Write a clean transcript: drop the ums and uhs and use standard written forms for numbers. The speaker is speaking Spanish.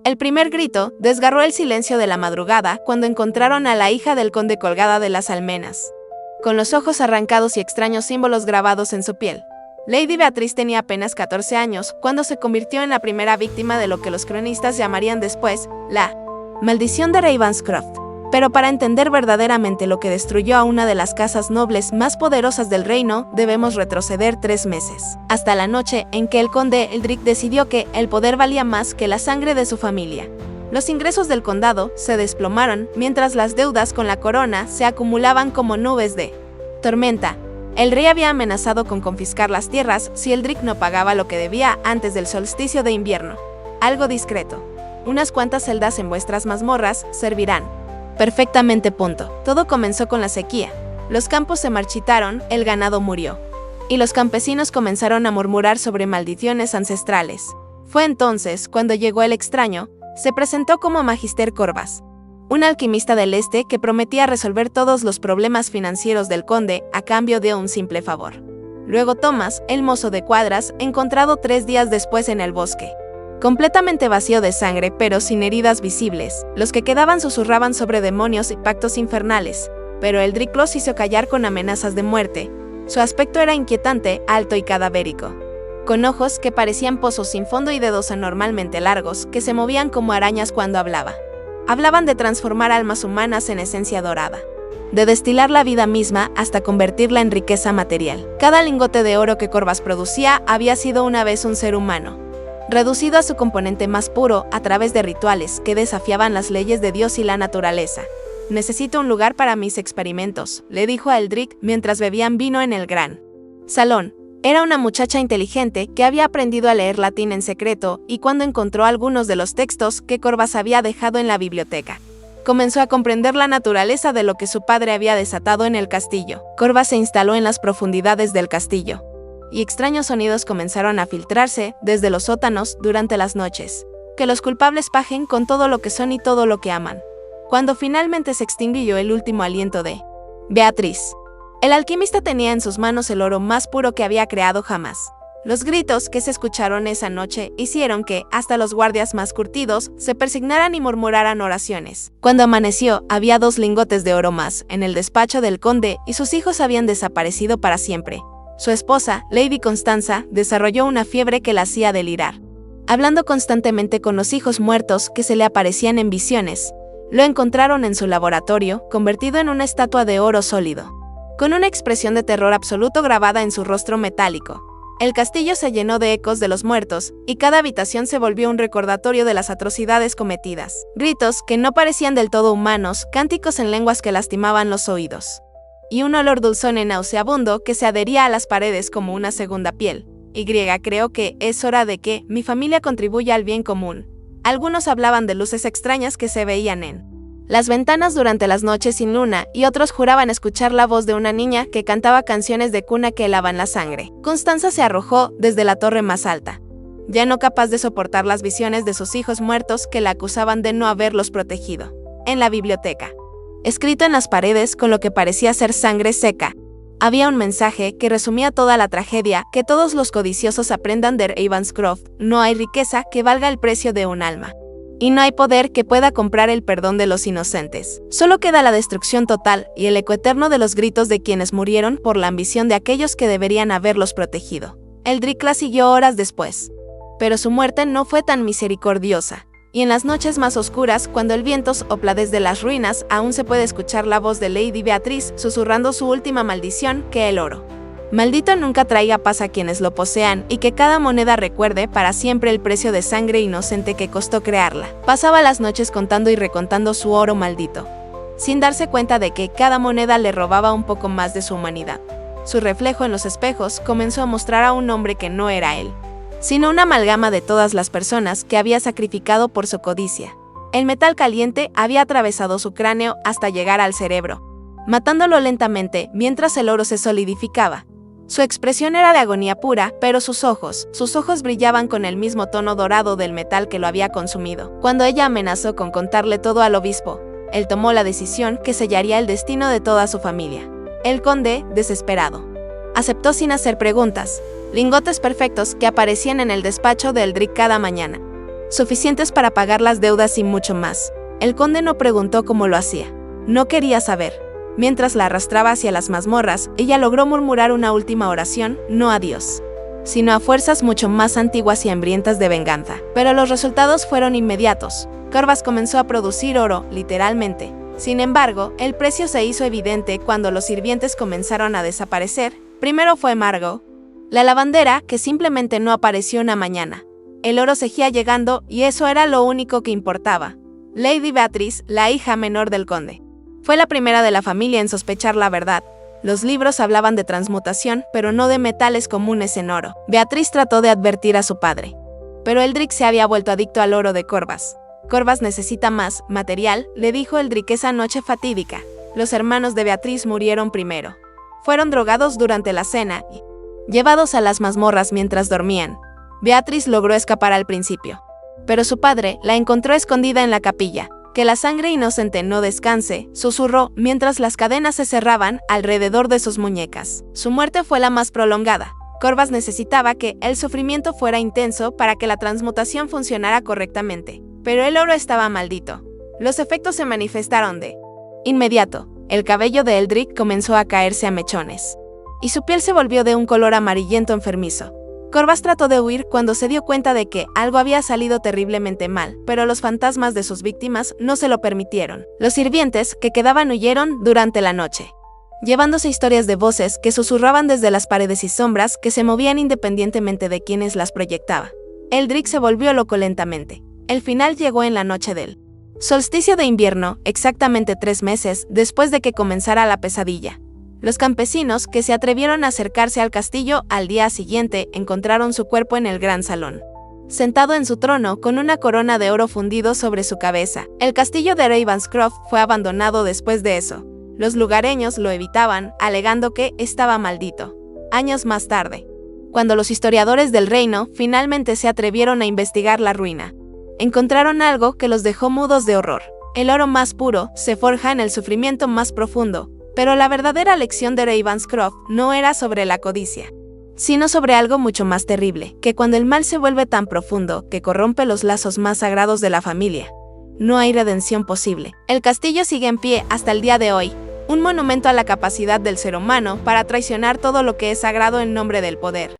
El primer grito desgarró el silencio de la madrugada cuando encontraron a la hija del conde colgada de las almenas, con los ojos arrancados y extraños símbolos grabados en su piel. Lady Beatrice tenía apenas 14 años cuando se convirtió en la primera víctima de lo que los cronistas llamarían después la maldición de Ravenscroft. Pero para entender verdaderamente lo que destruyó a una de las casas nobles más poderosas del reino, debemos retroceder 3 meses, hasta la noche en que el conde Eldrick decidió que el poder valía más que la sangre de su familia. Los ingresos del condado se desplomaron, mientras las deudas con la corona se acumulaban como nubes de tormenta. El rey había amenazado con confiscar las tierras si Eldrick no pagaba lo que debía antes del solsticio de invierno. Algo discreto. Unas cuantas celdas en vuestras mazmorras servirán perfectamente. Todo comenzó con la sequía. Los campos se marchitaron, el ganado murió, y los campesinos comenzaron a murmurar sobre maldiciones ancestrales. Fue entonces cuando llegó el extraño. Se presentó como Magister Corvas, un alquimista del este que prometía resolver todos los problemas financieros del conde a cambio de un simple favor. Luego Thomas, el mozo de cuadras, encontrado 3 días después en el bosque, completamente vacío de sangre pero sin heridas visibles. Los que quedaban susurraban sobre demonios y pactos infernales, pero Eldrick los hizo callar con amenazas de muerte. Su aspecto era inquietante, alto y cadavérico, con ojos que parecían pozos sin fondo y dedos anormalmente largos que se movían como arañas cuando hablaba. Hablaban de transformar almas humanas en esencia dorada, de destilar la vida misma hasta convertirla en riqueza material. Cada lingote de oro que Corvas producía había sido una vez un ser humano, reducido a su componente más puro a través de rituales que desafiaban las leyes de Dios y la naturaleza. «Necesito un lugar para mis experimentos», le dijo a Eldrick mientras bebían vino en el gran salón. Era una muchacha inteligente que había aprendido a leer latín en secreto y cuando encontró algunos de los textos que Corvas había dejado en la biblioteca, comenzó a comprender la naturaleza de lo que su padre había desatado en el castillo. Corvas se instaló en las profundidades del castillo, y extraños sonidos comenzaron a filtrarse desde los sótanos durante las noches. Que los culpables paguen con todo lo que son y todo lo que aman. Cuando finalmente se extinguió el último aliento de Beatrice, el alquimista tenía en sus manos el oro más puro que había creado jamás. Los gritos que se escucharon esa noche hicieron que hasta los guardias más curtidos se persignaran y murmuraran oraciones. Cuando amaneció, había 2 lingotes de oro más en el despacho del conde y sus hijos habían desaparecido para siempre. Su esposa, Lady Constanza, desarrolló una fiebre que la hacía delirar, hablando constantemente con los hijos muertos que se le aparecían en visiones. Lo encontraron en su laboratorio, convertido en una estatua de oro sólido, con una expresión de terror absoluto grabada en su rostro metálico. El castillo se llenó de ecos de los muertos, y cada habitación se volvió un recordatorio de las atrocidades cometidas. Gritos que no parecían del todo humanos, cánticos en lenguas que lastimaban los oídos, y un olor dulzón y nauseabundo que se adhería a las paredes como una segunda piel. Creo que es hora de que mi familia contribuya al bien común. Algunos hablaban de luces extrañas que se veían en las ventanas durante las noches sin luna, y otros juraban escuchar la voz de una niña que cantaba canciones de cuna que helaban la sangre. Constanza se arrojó desde la torre más alta, ya no capaz de soportar las visiones de sus hijos muertos que la acusaban de no haberlos protegido. En la biblioteca, escrito en las paredes con lo que parecía ser sangre seca, había un mensaje que resumía toda la tragedia: que todos los codiciosos aprendan de Ravenscroft. No hay riqueza que valga el precio de un alma, y no hay poder que pueda comprar el perdón de los inocentes. Solo queda la destrucción total y el eco eterno de los gritos de quienes murieron por la ambición de aquellos que deberían haberlos protegido. Eldrick la siguió horas después, pero su muerte no fue tan misericordiosa. Y en las noches más oscuras, cuando el viento sopla desde las ruinas, aún se puede escuchar la voz de Lady Beatrice susurrando su última maldición: que el oro maldito nunca traiga paz a quienes lo posean, y que cada moneda recuerde para siempre el precio de sangre inocente que costó crearla. Pasaba las noches contando y recontando su oro maldito, sin darse cuenta de que cada moneda le robaba un poco más de su humanidad. Su reflejo en los espejos comenzó a mostrar a un hombre que no era él, sino una amalgama de todas las personas que había sacrificado por su codicia. El metal caliente había atravesado su cráneo hasta llegar al cerebro, matándolo lentamente mientras el oro se solidificaba. Su expresión era de agonía pura, pero sus ojos brillaban con el mismo tono dorado del metal que lo había consumido. Cuando ella amenazó con contarle todo al obispo, él tomó la decisión que sellaría el destino de toda su familia. El conde, desesperado, aceptó sin hacer preguntas. Lingotes perfectos que aparecían en el despacho de Eldrick cada mañana. suficientes para pagar las deudas y mucho más. El conde no preguntó cómo lo hacía. No quería saber. Mientras la arrastraba hacia las mazmorras, ella logró murmurar una última oración, no a Dios, sino a fuerzas mucho más antiguas y hambrientas de venganza. Pero los resultados fueron inmediatos. Corvas comenzó a producir oro, literalmente. Sin embargo, el precio se hizo evidente cuando los sirvientes comenzaron a desaparecer. Primero fue Margot, la lavandera, que simplemente no apareció una mañana. El oro seguía llegando y eso era lo único que importaba. Lady Beatrice, la hija menor del conde, fue la primera de la familia en sospechar la verdad. Los libros hablaban de transmutación, pero no de metales comunes en oro. Beatrice trató de advertir a su padre, pero Eldrick se había vuelto adicto al oro de Corvas. Corvas necesita más material, le dijo Eldrick esa noche fatídica. Los hermanos de Beatrice murieron primero. Fueron drogados durante la cena y llevados a las mazmorras mientras dormían. Beatrice logró escapar al principio, pero su padre la encontró escondida en la capilla. Que la sangre inocente no descanse, susurró mientras las cadenas se cerraban alrededor de sus muñecas. Su muerte fue la más prolongada. Corvas necesitaba que el sufrimiento fuera intenso para que la transmutación funcionara correctamente. Pero el oro estaba maldito. Los efectos se manifestaron de inmediato. El cabello de Eldrick comenzó a caerse a mechones, y su piel se volvió de un color amarillento enfermizo. Corvas trató de huir cuando se dio cuenta de que algo había salido terriblemente mal, pero los fantasmas de sus víctimas no se lo permitieron. Los sirvientes que quedaban huyeron durante la noche, llevándose historias de voces que susurraban desde las paredes y sombras que se movían independientemente de quienes las proyectaba. Eldrick se volvió loco lentamente. El final llegó en la noche del solsticio de invierno, exactamente 3 meses después de que comenzara la pesadilla. Los campesinos que se atrevieron a acercarse al castillo al día siguiente encontraron su cuerpo en el gran salón, sentado en su trono con una corona de oro fundido sobre su cabeza. El castillo de Ravenscroft fue abandonado después de eso. Los lugareños lo evitaban, alegando que estaba maldito. Años más tarde, cuando los historiadores del reino finalmente se atrevieron a investigar la ruina, encontraron algo que los dejó mudos de horror. El oro más puro se forja en el sufrimiento más profundo. Pero la verdadera lección de Ravenscroft no era sobre la codicia, sino sobre algo mucho más terrible, que cuando el mal se vuelve tan profundo que corrompe los lazos más sagrados de la familia, no hay redención posible. El castillo sigue en pie hasta el día de hoy, un monumento a la capacidad del ser humano para traicionar todo lo que es sagrado en nombre del poder.